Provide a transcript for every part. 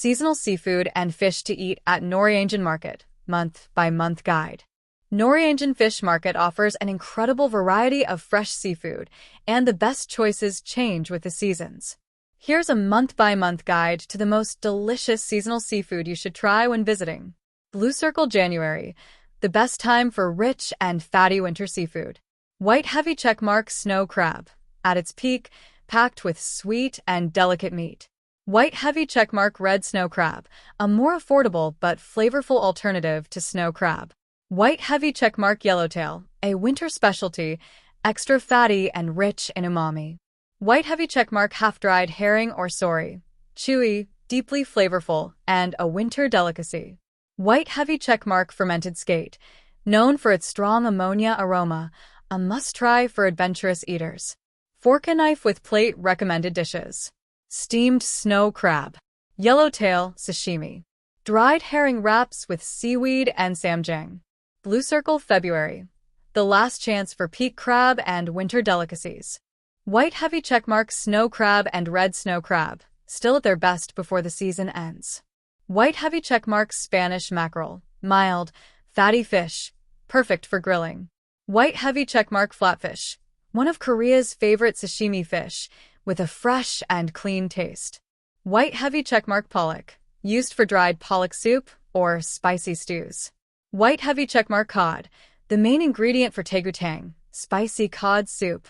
Seasonal seafood and fish to eat at Norwegian Market, month-by-month guide. Norwegian Fish Market offers an incredible variety of fresh seafood, and the best choices change with the seasons. Here's a month-by-month guide to the most delicious seasonal seafood you should try when visiting. Blue Circle January, the best time for rich and fatty winter seafood. White heavy checkmark snow crab, at its peak, packed with sweet and delicate meat. White heavy checkmark red snow crab, a more affordable but flavorful alternative to snow crab. White heavy checkmark yellowtail, a winter specialty, extra fatty and rich in umami. White heavy checkmark half-dried herring or sory, chewy, deeply flavorful, and a winter delicacy. White heavy checkmark fermented skate, known for its strong ammonia aroma, a must-try for adventurous eaters. Fork and knife with plate recommended dishes. Steamed snow crab, yellowtail sashimi, dried herring wraps with seaweed and samjang. Blue Circle February, the last chance for peak crab and winter delicacies. White heavy checkmark snow crab and red snow crab, still at their best before the season ends. White heavy checkmark Spanish mackerel, mild, fatty fish, perfect for grilling. White heavy checkmark flatfish, one of Korea's favorite sashimi fish, with a fresh and clean taste. White heavy checkmark pollock, used for dried pollock soup or spicy stews. White heavy checkmark cod, the main ingredient for tegutang, spicy cod soup.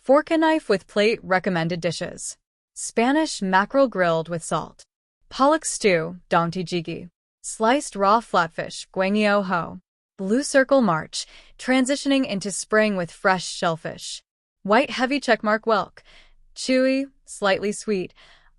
Fork and knife with plate recommended dishes. Spanish mackerel grilled with salt. Pollock stew, dongti jjigae. Sliced raw flatfish, guangyo ho. Blue Circle March, transitioning into spring with fresh shellfish. White heavy checkmark whelk, chewy, slightly sweet,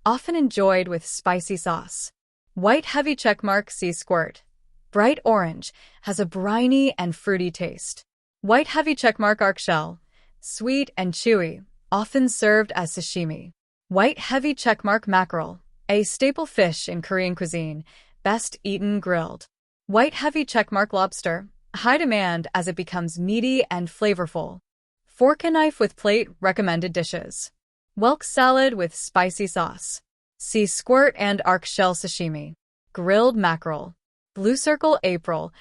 often enjoyed with spicy sauce. White heavy checkmark sea squirt, bright orange, has a briny and fruity taste. White heavy checkmark arc shell, sweet and chewy, often served as sashimi. White heavy checkmark mackerel, a staple fish in Korean cuisine, best eaten grilled. White heavy checkmark lobster, high demand as it becomes meaty and flavorful. Fork and knife with plate recommended dishes. Whelk salad with spicy sauce. Sea squirt and arc shell sashimi. Grilled mackerel. Blue Circle April,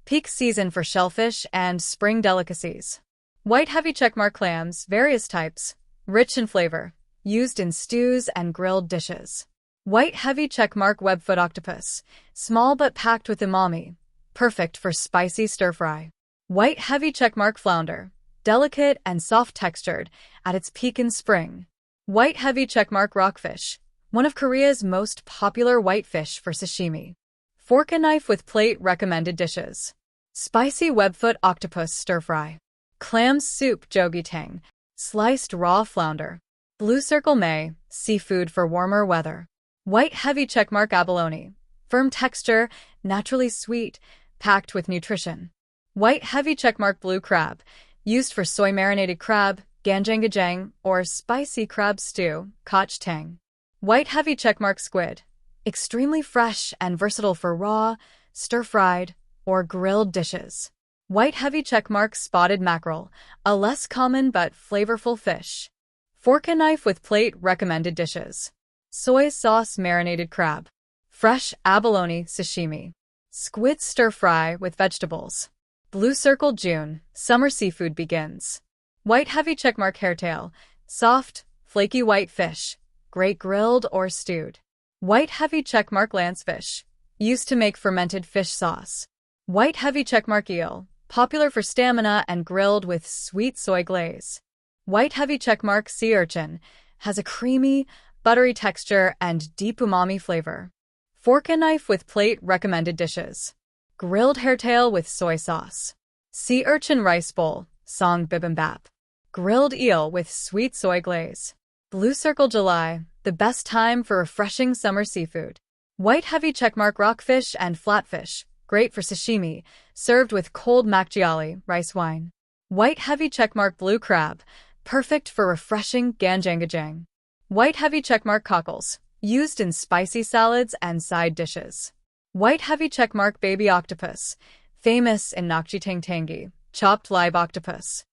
peak season for shellfish and spring delicacies. White heavy checkmark clams, various types, rich in flavor, used in stews and grilled dishes. White heavy checkmark webfoot octopus, small but packed with umami, perfect for spicy stir-fry. White heavy checkmark flounder, delicate and soft-textured, at its peak in spring. White heavy checkmark rockfish, one of Korea's most popular whitefish for sashimi. Fork and knife with plate recommended dishes. Spicy webfoot octopus stir-fry. Clam soup jjogitang, sliced raw flounder. Blue Circle May, seafood for warmer weather. White heavy checkmark abalone, firm texture, naturally sweet, packed with nutrition. White heavy checkmark blue crab, used for soy-marinated crab, ganjang or spicy crab stew, kach tang. White heavy checkmark squid, extremely fresh and versatile for raw, stir-fried, or grilled dishes. White heavy checkmark spotted mackerel, a less common but flavorful fish. Fork and knife with plate recommended dishes. Soy sauce marinated crab. Fresh abalone sashimi. Squid stir-fry with vegetables. Blue Circle June, summer seafood begins. White heavy checkmark hairtail, soft, flaky white fish, great grilled or stewed. White heavy checkmark lancefish, used to make fermented fish sauce. White heavy checkmark eel, popular for stamina and grilled with sweet soy glaze. White heavy checkmark sea urchin, has a creamy, buttery texture and deep umami flavor. Fork and knife with plate recommended dishes. Grilled hairtail with soy sauce. Sea urchin rice bowl, song bibimbap. Grilled eel with sweet soy glaze. Blue Circle July, the best time for refreshing summer seafood. White heavy checkmark rockfish and flatfish, great for sashimi, served with cold makgeolli, rice wine. White heavy checkmark blue crab, perfect for refreshing ganjangajang. White heavy checkmark cockles, used in spicy salads and side dishes. White heavy checkmark baby octopus, famous in nakjitangtangi, chopped live octopus.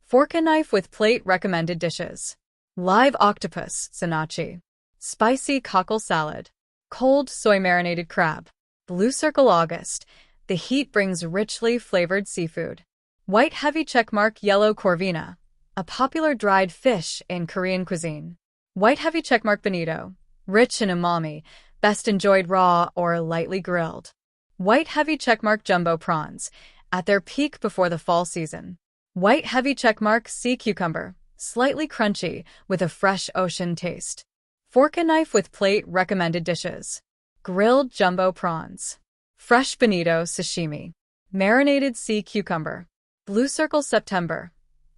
Fork and knife with plate recommended dishes. Live octopus, sanachi. Spicy cockle salad. Cold soy marinated crab. Blue Circle August. The heat brings richly flavored seafood. White heavy checkmark yellow corvina. A popular dried fish in Korean cuisine. White heavy checkmark bonito. Rich in umami, best enjoyed raw or lightly grilled. White heavy checkmark jumbo prawns. At their peak before the fall season. White heavy checkmark sea cucumber. Slightly crunchy, with a fresh ocean taste. Fork and knife with plate recommended dishes. Grilled jumbo prawns. Fresh bonito sashimi. Marinated sea cucumber. Blue Circle September.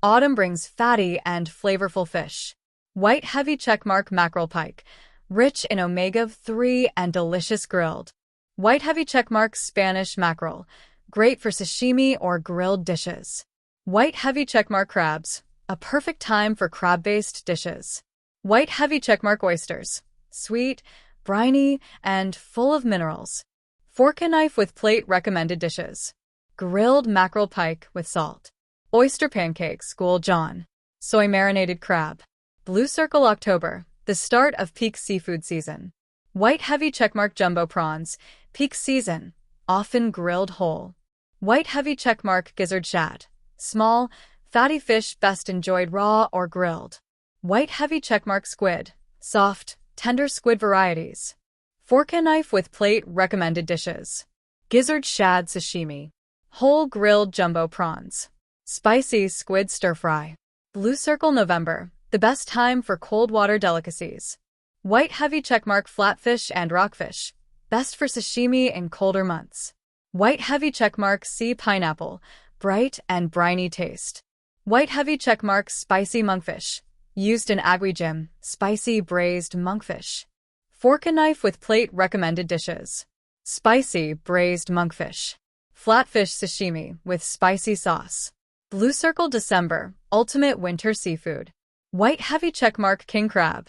Autumn brings fatty and flavorful fish. White heavy checkmark mackerel pike. Rich in omega-3 and delicious grilled. White heavy checkmark Spanish mackerel. Great for sashimi or grilled dishes. White heavy checkmark crabs. A perfect time for crab-based dishes. White heavy checkmark oysters. Sweet, briny, and full of minerals. Fork and knife with plate recommended dishes. Grilled mackerel pike with salt. Oyster pancakes, guljeon. Soy marinated crab. Blue Circle October, the start of peak seafood season. White heavy checkmark jumbo prawns, peak season, often grilled whole. White heavy checkmark gizzard shad. Small, fatty fish best enjoyed raw or grilled. White heavy checkmark squid. Soft, tender squid varieties. Fork and knife with plate recommended dishes. Gizzard shad sashimi. Whole grilled jumbo prawns. Spicy squid stir-fry. Blue Circle November, the best time for cold water delicacies. White heavy checkmark flatfish and rockfish. Best for sashimi in colder months. White heavy checkmark sea pineapple. Bright and briny taste. White heavy checkmark spicy monkfish. Used in agwijim, spicy braised monkfish. Fork and knife with plate recommended dishes. Spicy braised monkfish. Flatfish sashimi with spicy sauce. Blue Circle December, ultimate winter seafood. White heavy checkmark king crab,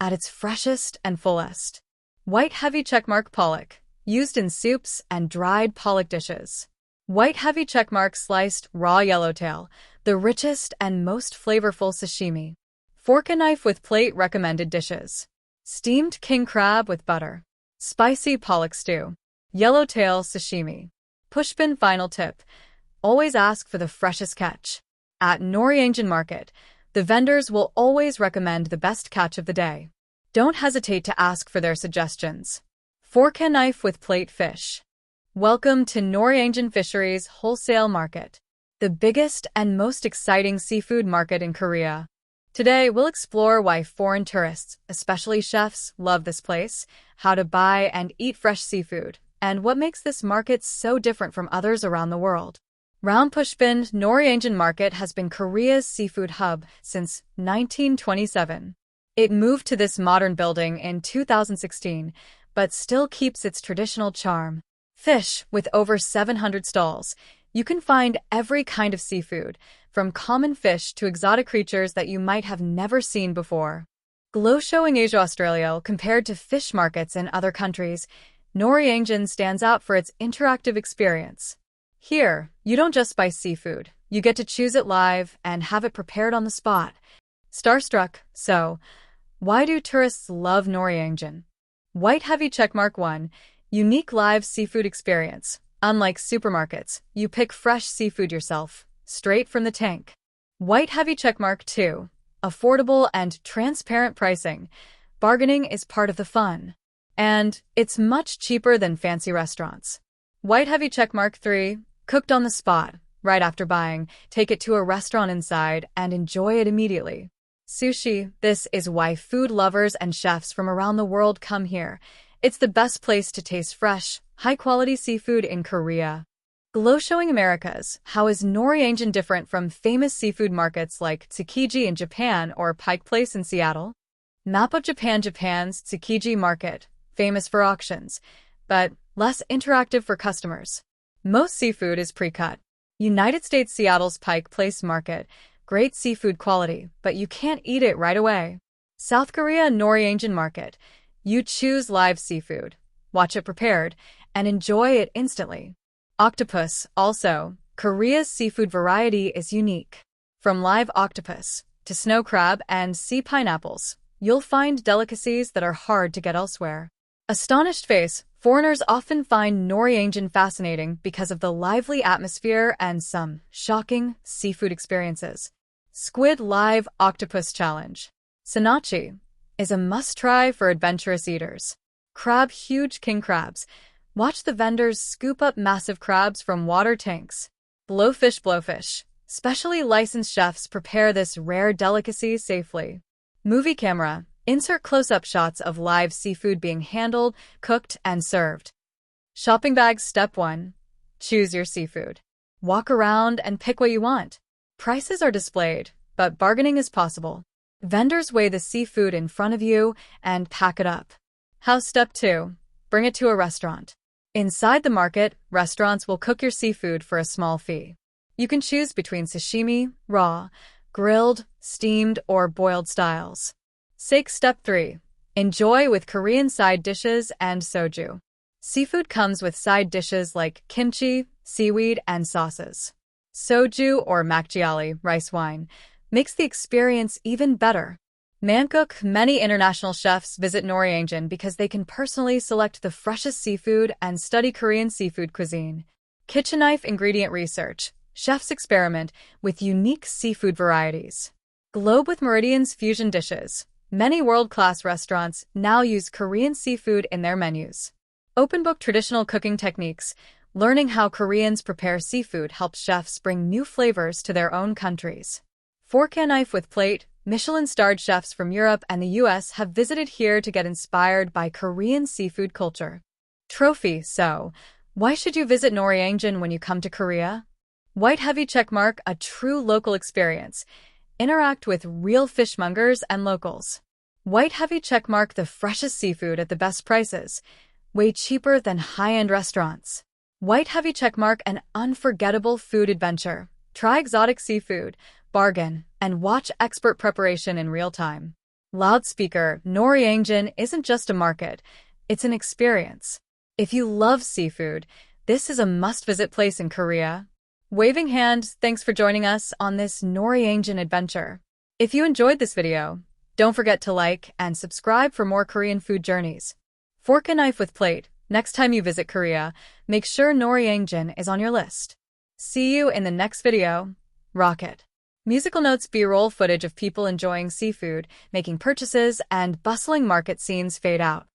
at its freshest and fullest. White heavy checkmark pollock, used in soups and dried pollock dishes. White heavy checkmark sliced raw yellowtail, the richest and most flavorful sashimi. Fork and knife with plate recommended dishes. Steamed king crab with butter. Spicy pollock stew. Yellowtail sashimi. Pushpin final tip. Always ask for the freshest catch. At Norwegian Market, the vendors will always recommend the best catch of the day. Don't hesitate to ask for their suggestions. Fork and knife with plate fish. Welcome to Norwegian Fisheries Wholesale Market, the biggest and most exciting seafood market in Korea. Today, we'll explore why foreign tourists, especially chefs, love this place, how to buy and eat fresh seafood, and what makes this market so different from others around the world. Pushpin Norwegian Market has been Korea's seafood hub since 1927. It moved to this modern building in 2016, but still keeps its traditional charm. Fish, with over 700 stalls, you can find every kind of seafood, from common fish to exotic creatures that you might have never seen before. Glow showing Asia Australia compared to fish markets in other countries, Norwegian stands out for its interactive experience. Here, you don't just buy seafood, you get to choose it live and have it prepared on the spot. Starstruck, so why do tourists love Norwegian? White heavy checkmark 1, unique live seafood experience. Unlike supermarkets, you pick fresh seafood yourself, straight from the tank. White heavy checkmark 2, affordable and transparent pricing. Bargaining is part of the fun. And it's much cheaper than fancy restaurants. White heavy checkmark 3, cooked on the spot, right after buying, take it to a restaurant inside and enjoy it immediately. Sushi, this is why food lovers and chefs from around the world come here. It's the best place to taste fresh, high-quality seafood in Korea. Glow showing Americas, how is Norwegian different from famous seafood markets like Tsukiji in Japan or Pike Place in Seattle? Map of Japan. Japan's Tsukiji market, famous for auctions, but less interactive for customers. Most seafood is pre-cut. United States. Seattle's Pike Place market, great seafood quality, but you can't eat it right away. South Korea Norwegian market, you choose live seafood, watch it prepared, and enjoy it instantly. Octopus, also, Korea's seafood variety is unique. From live octopus to snow crab and sea pineapples, you'll find delicacies that are hard to get elsewhere. Astonished face. Foreigners often find Norwegian fascinating because of the lively atmosphere and some shocking seafood experiences. Squid Live Octopus Challenge. Sanachi is a must-try for adventurous eaters. Crab. Huge king crabs. Watch the vendors scoop up massive crabs from water tanks. Blowfish. Specially licensed chefs prepare this rare delicacy safely. Movie camera. Insert close-up shots of live seafood being handled, cooked, and served. Shopping bags. Step 1. Choose your seafood. Walk around and pick what you want. Prices are displayed, but bargaining is possible. Vendors weigh the seafood in front of you and pack it up. House. Step 2. Bring it to a restaurant. Inside the market, restaurants will cook your seafood for a small fee. You can choose between sashimi, raw, grilled, steamed, or boiled styles. Sake. Step 3. Enjoy with Korean side dishes and soju. Seafood comes with side dishes like kimchi, seaweed, and sauces. Soju, or makgeolli, rice wine, makes the experience even better. Mangkok. Many international chefs visit Norwegian because they can personally select the freshest seafood and study Korean seafood cuisine. Kitchen knife. Ingredient research. Chefs experiment with unique seafood varieties. Globe with Meridian's fusion dishes. Many world-class restaurants now use Korean seafood in their menus. Open book. Traditional cooking techniques. Learning how Koreans prepare seafood helps chefs bring new flavors to their own countries. Fork and knife with plate. Michelin-starred chefs from Europe and the US have visited here to get inspired by Korean seafood culture. Trophy. So, why should you visit Norwegian when you come to Korea? White heavy checkmark. A true local experience. Interact with real fishmongers and locals. White heavy checkmark. The freshest seafood at the best prices. Way cheaper than high-end restaurants. White heavy checkmark. An unforgettable food adventure. Try exotic seafood, bargain, and watch expert preparation in real time. Loudspeaker. Norwegian isn't just a market, it's an experience. If you love seafood, this is a must-visit place in Korea. Waving hand. Thanks for joining us on this Norwegian adventure. If you enjoyed this video, don't forget to like and subscribe for more Korean food journeys. Fork and knife with plate. Next time you visit Korea, make sure Norwegian is on your list. See you in the next video. Rocket. Musical notes. B-roll footage of people enjoying seafood, making purchases, and bustling market scenes fade out.